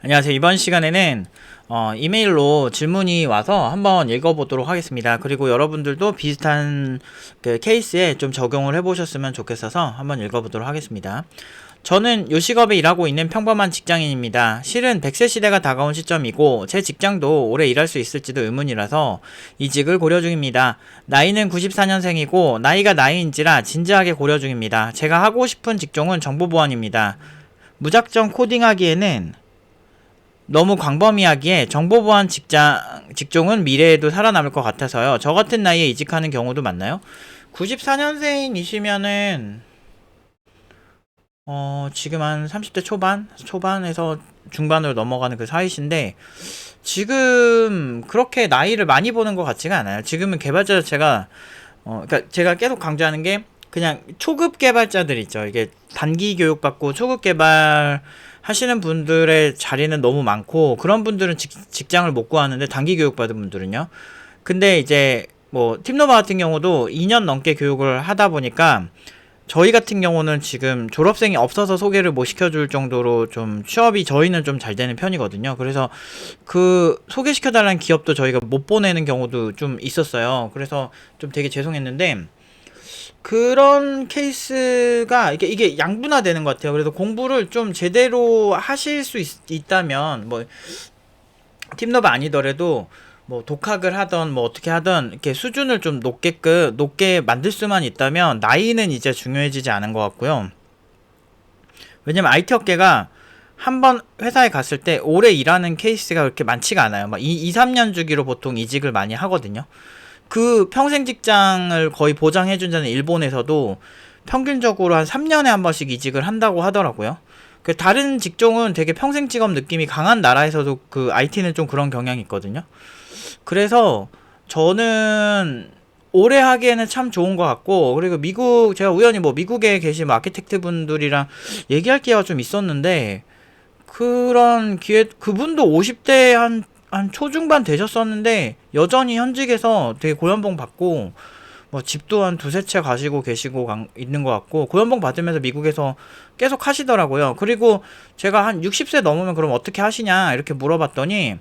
안녕하세요. 이번 시간에는 이메일로 질문이 와서 한번 읽어보도록 하겠습니다. 그리고 여러분들도 비슷한 그 케이스에 좀 적용을 해보셨으면 좋겠어서 한번 읽어보도록 하겠습니다. 저는 요식업에 일하고 있는 평범한 직장인입니다. 실은 100세 시대가 다가온 시점이고 제 직장도 오래 일할 수 있을지도 의문이라서 이직을 고려 중입니다. 나이는 94년생이고 나이가 나이인지라 진지하게 고려 중입니다. 제가 하고 싶은 직종은 정보보안입니다. 무작정 코딩하기에는 너무 광범위하기에 정보보안 직종은 미래에도 살아남을 것 같아서요. 저 같은 나이에 이직하는 경우도 많나요? 94년생이시면은 지금 한 30대 초반에서 중반으로 넘어가는 그 사이신데 지금 그렇게 나이를 많이 보는 것 같지가 않아요. 지금은 개발자 자체가 그러니까 제가 계속 강조하는 게 그냥 초급 개발자들 있죠. 이게 단기 교육받고 초급 개발 하시는 분들의 자리는 너무 많고 그런 분들은 직장을 못 구하는데 단기 교육받은 분들은요. 근데 이제 뭐 팀노바 같은 경우도 2년 넘게 교육을 하다 보니까 저희 같은 경우는 지금 졸업생이 없어서 소개를 못 시켜줄 정도로 좀 취업이 저희는 좀 잘 되는 편이거든요. 그래서 그 소개시켜달라는 기업도 저희가 못 보내는 경우도 좀 있었어요. 그래서 좀 되게 죄송했는데 그런 케이스가 이게 양분화되는 것 같아요. 그래서 공부를 좀 제대로 하실 수 있다면 뭐 팀너바 아니더라도 뭐 독학을 하던 뭐 어떻게 하던 이렇게 수준을 좀 높게 만들 수만 있다면 나이는 이제 중요해지지 않은 것 같고요. 왜냐면 IT 업계가 한번 회사에 갔을 때 오래 일하는 케이스가 그렇게 많지가 않아요. 막 2, 3년 주기로 보통 이직을 많이 하거든요. 그 평생 직장을 거의 보장해준다는 일본에서도 평균적으로 한 3년에 한 번씩 이직을 한다고 하더라고요. 그 다른 직종은 되게 평생 직업 느낌이 강한 나라에서도 그 IT는 좀 그런 경향이 있거든요. 그래서 저는 오래 하기에는 참 좋은 것 같고, 그리고 제가 우연히 뭐 미국에 계신 아키텍트 분들이랑 얘기할 기회가 좀 있었는데, 그런 그분도 50대 한 초중반 되셨었는데, 여전히 현직에서 되게 고연봉 받고, 뭐 집도 한 두세 채 가지고 계시고 있는 것 같고, 고연봉 받으면서 미국에서 계속 하시더라고요. 그리고 제가 한 60세 넘으면 그럼 어떻게 하시냐, 이렇게 물어봤더니,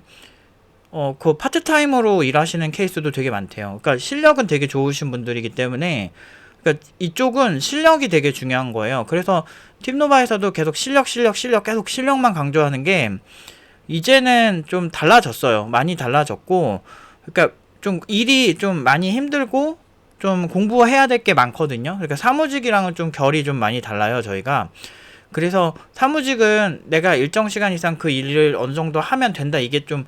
그 파트타임으로 일하시는 케이스도 되게 많대요. 그러니까 실력은 되게 좋으신 분들이기 때문에, 그러니까 이쪽은 실력이 되게 중요한 거예요. 그래서 팀노바에서도 계속 계속 실력만 강조하는 게 이제는 좀 달라졌어요. 많이 달라졌고, 그러니까 좀 일이 좀 많이 힘들고 좀 공부해야 될 게 많거든요. 그러니까 사무직이랑은 좀 결이 좀 많이 달라요, 저희가. 그래서 사무직은 내가 일정 시간 이상 그 일을 어느 정도 하면 된다. 이게 좀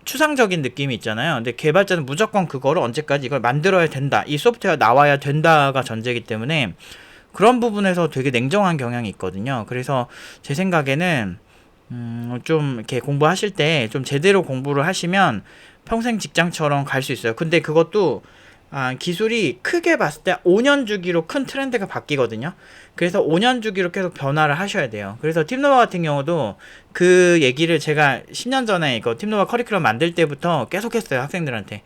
추상적인 느낌이 있잖아요. 근데 개발자는 무조건 그거를 언제까지 이걸 만들어야 된다. 이 소프트웨어가 나와야 된다가 전제이기 때문에 그런 부분에서 되게 냉정한 경향이 있거든요. 그래서 제 생각에는 좀 이렇게 공부하실 때 좀 제대로 공부를 하시면 평생 직장처럼 갈 수 있어요. 근데 그것도 기술이 크게 봤을 때 5년 주기로 큰 트렌드가 바뀌거든요. 그래서 5년 주기로 계속 변화를 하셔야 돼요. 그래서 팀노바 같은 경우도 그 얘기를 제가 10년 전에 이거 팀노바 커리큘럼 만들 때부터 계속 했어요. 학생들한테.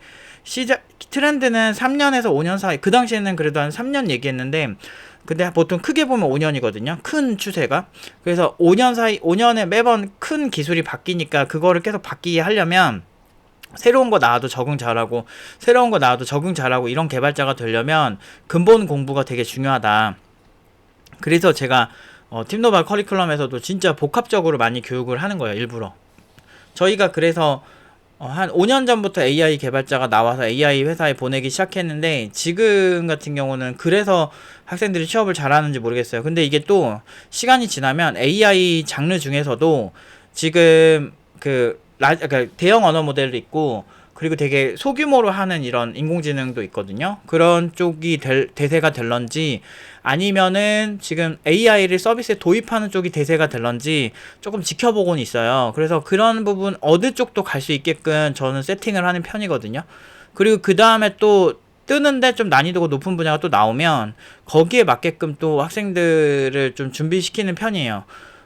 트렌드는 3년에서 5년 사이, 그 당시에는 그래도 한 3년 얘기했는데, 근데 보통 크게 보면 5년이거든요. 큰 추세가. 그래서 5년에 매번 큰 기술이 바뀌니까 그거를 계속 바뀌게 하려면 새로운 거 나와도 적응 잘하고 새로운 거 나와도 적응 잘하고 이런 개발자가 되려면 근본 공부가 되게 중요하다. 그래서 제가 팀노바 커리큘럼에서도 진짜 복합적으로 많이 교육을 하는 거예요. 일부러. 저희가 그래서 한 5년 전부터 AI 개발자가 나와서 AI 회사에 보내기 시작했는데 지금 같은 경우는 그래서 학생들이 취업을 잘하는지 모르겠어요. 근데 이게 또 시간이 지나면 AI 장르 중에서도 지금 그러니까 대형 언어 모델도 있고 그리고 되게 소규모로 하는 이런 인공지능도 있거든요. 그런 쪽이 대세가 될런지 아니면은 지금 AI를 서비스에 도입하는 쪽이 대세가 될런지 조금 지켜보고는 있어요. 그래서 그런 부분 어느 쪽도 갈 수 있게끔 저는 세팅을 하는 편이거든요. 그리고 그 다음에 또 뜨는데 좀 난이도가 높은 분야가 또 나오면 거기에 맞게끔 또 학생들을 좀 준비시키는 편이에요.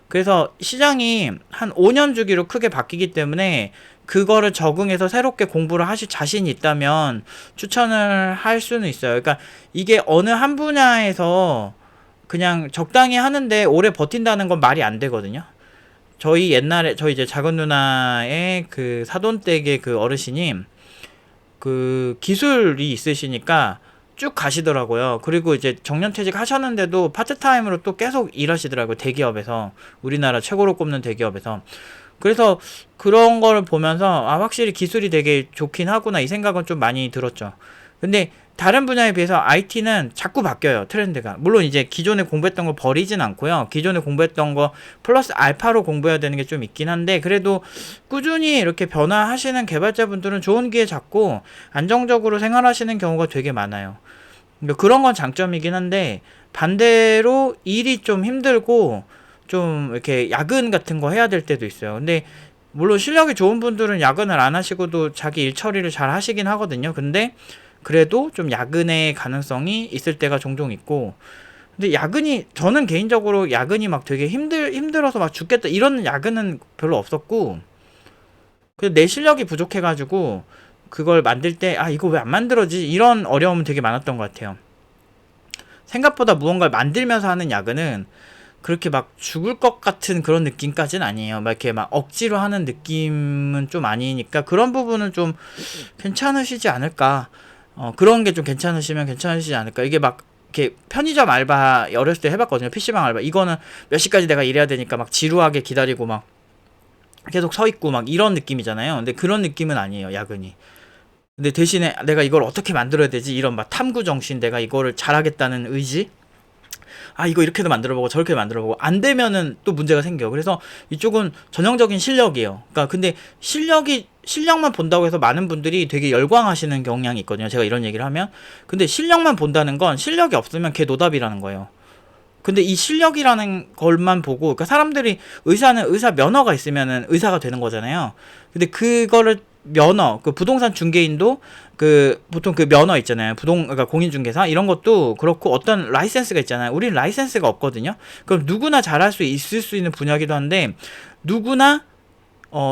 그래서 시장이 한 5년 주기로 크게 바뀌기 때문에 그거를 적응해서 새롭게 공부를 하실 자신이 있다면 추천을 할 수는 있어요. 그러니까 이게 어느 한 분야에서 그냥 적당히 하는데 오래 버틴다는 건 말이 안 되거든요. 저희 옛날에 저희 이제 작은 누나의 그 사돈댁의 그 어르신이 그 기술이 있으시니까 쭉 가시더라고요. 그리고 이제 정년퇴직 하셨는데도 파트타임으로 또 계속 일하시더라고요. 대기업에서. 우리나라 최고로 꼽는 대기업에서. 그래서 그런 걸 보면서 아 확실히 기술이 되게 좋긴 하구나 이 생각은 좀 많이 들었죠. 근데 다른 분야에 비해서 IT는 자꾸 바뀌어요. 트렌드가. 물론 이제 기존에 공부했던 걸 버리진 않고요. 기존에 공부했던 거 플러스 알파로 공부해야 되는 게 좀 있긴 한데 그래도 꾸준히 이렇게 변화하시는 개발자분들은 좋은 기회 잡고 안정적으로 생활하시는 경우가 되게 많아요. 그런 건 장점이긴 한데 반대로 일이 좀 힘들고 좀 이렇게 야근 같은 거 해야 될 때도 있어요. 근데 물론 실력이 좋은 분들은 야근을 안 하시고도 자기 일 처리를 잘 하시긴 하거든요. 근데 그래도 좀 야근의 가능성이 있을 때가 종종 있고 근데 야근이 저는 개인적으로 야근이 막 되게 힘들어서 막 죽겠다 이런 야근은 별로 없었고 그 내 실력이 부족해가지고 그걸 만들 때 아 이거 왜 안 만들어지 이런 어려움은 되게 많았던 것 같아요. 생각보다 무언가를 만들면서 하는 야근은 그렇게 막 죽을 것 같은 그런 느낌까지는 아니에요. 막 이렇게 막 억지로 하는 느낌은 좀 아니니까 그런 부분은 좀 괜찮으시지 않을까. 그런 게 좀 괜찮으시면 괜찮으시지 않을까. 이게 막 이렇게 편의점 알바 어렸을 때 해봤거든요. PC방 알바. 이거는 몇 시까지 내가 일해야 되니까 막 지루하게 기다리고 막 계속 서 있고 막 이런 느낌이잖아요. 근데 그런 느낌은 아니에요. 야근이. 근데 대신에 내가 이걸 어떻게 만들어야 되지? 이런 막 탐구 정신, 내가 이거를 잘하겠다는 의지? 아 이거 이렇게도 만들어보고 저렇게도 만들어보고 안 되면은 또 문제가 생겨. 그래서 이쪽은 전형적인 실력이에요. 그러니까 근데 실력만 본다고 해서 많은 분들이 되게 열광하시는 경향이 있거든요. 제가 이런 얘기를 하면 근데 실력만 본다는 건 실력이 없으면 걔 노답이라는 거예요. 근데 이 실력이라는 걸만 보고 그러니까 사람들이 의사는 의사 면허가 있으면은 의사가 되는 거잖아요. 근데 그거를 면허 그 부동산 중개인도 그 보통 그 면허 있잖아요. 그러니까 공인중개사 이런 것도 그렇고 어떤 라이센스가 있잖아요. 우리는 라이센스가 없거든요. 그럼 누구나 잘할 수 있을 수 있는 분야기도 한데 누구나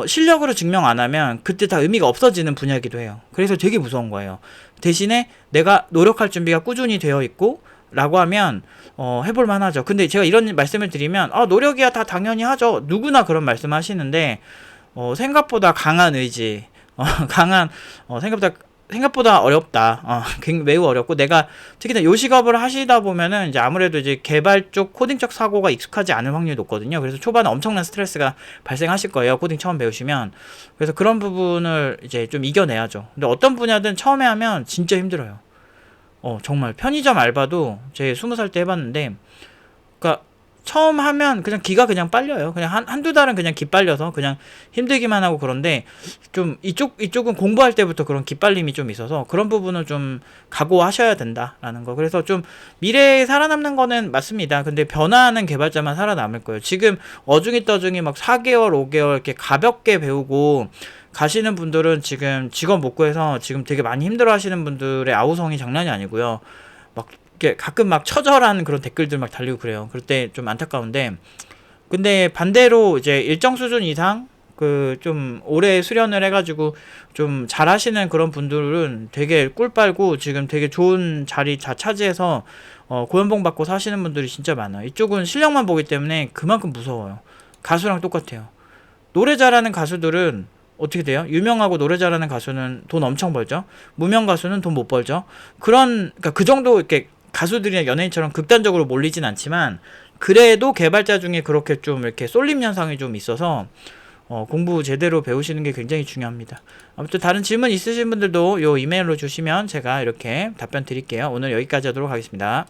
실력으로 증명 안 하면 그때 다 의미가 없어지는 분야이기도 해요. 그래서 되게 무서운 거예요. 대신에 내가 노력할 준비가 꾸준히 되어 있고 라고 하면 해볼 만하죠. 근데 제가 이런 말씀을 드리면 노력이야 다 당연히 하죠. 누구나 그런 말씀 하시는데 생각보다 강한 의지 생각보다 어렵다. 매우 어렵고 내가 특히나 요식업을 하시다 보면은 이제 아무래도 이제 개발 쪽 코딩 쪽 사고가 익숙하지 않을 확률이 높거든요. 그래서 초반에 엄청난 스트레스가 발생하실 거예요. 코딩 처음 배우시면. 그래서 그런 부분을 이제 좀 이겨내야죠. 근데 어떤 분야든 처음에 하면 진짜 힘들어요. 정말 편의점 알바도 제 20살 때 해봤는데 그러니까 처음 하면 그냥 기가 그냥 빨려요. 그냥 한두 달은 그냥 기 빨려서 그냥 힘들기만 하고 그런데 좀 이쪽은 공부할 때부터 그런 기빨림이 좀 있어서 그런 부분을 좀 각오하셔야 된다라는 거. 그래서 좀 미래에 살아남는 거는 맞습니다. 근데 변화하는 개발자만 살아남을 거예요. 지금 어중이 떠중이 막 4개월, 5개월 이렇게 가볍게 배우고 가시는 분들은 지금 직업 못 구해서 지금 되게 많이 힘들어 하시는 분들의 아우성이 장난이 아니고요. 막 이렇게 가끔 막 처절한 그런 댓글들 막 달리고 그래요. 그럴 때 좀 안타까운데 근데 반대로 이제 일정 수준 이상 그 좀 오래 수련을 해가지고 좀 잘하시는 그런 분들은 되게 꿀 빨고 지금 되게 좋은 자리 다 차지해서 고연봉 받고 사시는 분들이 진짜 많아요. 이쪽은 실력만 보기 때문에 그만큼 무서워요. 가수랑 똑같아요. 노래 잘하는 가수들은 어떻게 돼요? 유명하고 노래 잘하는 가수는 돈 엄청 벌죠. 무명 가수는 돈 못 벌죠. 그러니까 그 정도 이렇게 가수들이나 연예인처럼 극단적으로 몰리진 않지만 그래도 개발자 중에 그렇게 좀 이렇게 쏠림 현상이 좀 있어서 공부 제대로 배우시는 게 굉장히 중요합니다. 아무튼 다른 질문 있으신 분들도 요 이메일로 주시면 제가 이렇게 답변 드릴게요. 오늘 여기까지 하도록 하겠습니다.